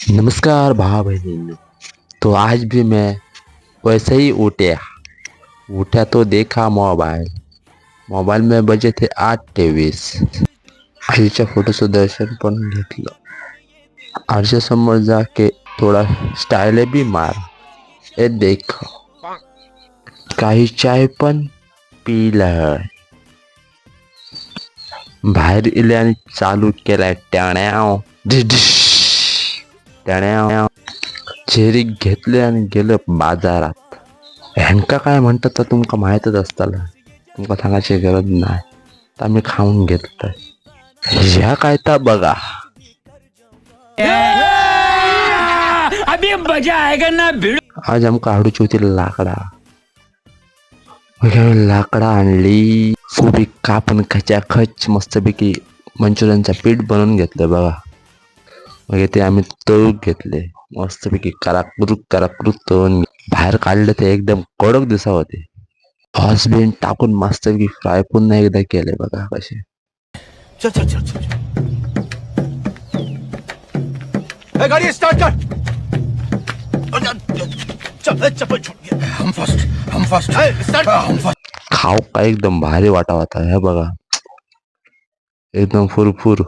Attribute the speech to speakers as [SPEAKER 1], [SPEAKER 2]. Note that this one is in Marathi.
[SPEAKER 1] नमस्कार भाई बहन। तो आज भी मैं वैसे ही उठा तो देखा मोबाइल। मोबाईल में बजे थे 8:23। आईच्या फोटोचं दर्शन पण घेतलं। आरशासमोर जाके थोडा स्टाईल भी मार। ए देख, काही चाय पण पिलं। बाहेर इले आणि चालू केलाय टाण्याव डिश डिश टाण्याव। चेरी घेतले आणि गेले बाजारात। ह्यांका काय म्हणतात तर तुमका माहीतच असताला, तुमका सांगायची गरज नाही। तर आम्ही खाऊन घेतलंय। ह्या काय तर बघा।
[SPEAKER 2] अभी मजा आएगा ना भिड़।
[SPEAKER 1] आज आमका हाडूची होती लाकडा। लाकडा आणली, कोबी कापून खचाखच मस्तपैकी मंचुरियनचं पीठ बनवून घेतलं बघा। मग ते आम्ही तळून घेतले मस्तपैकी कराकृत कराकृत तळून। बाहेर काढले ते एकदम कडक दिसा होते। हॉसबीन टाकून मस्तपैकी फ्राय पुन्हा एकदा केले बघा कसे।
[SPEAKER 3] चल चल चल चल ए, गाड़ी स्टार्ट कर। चल चप्पल छोड़ गया। हम फर्स्ट स्टार्ट हम फर्स्ट।
[SPEAKER 1] खाऊ का एकदम भारी वाटा होता है बघा, एकदम फुरफुर।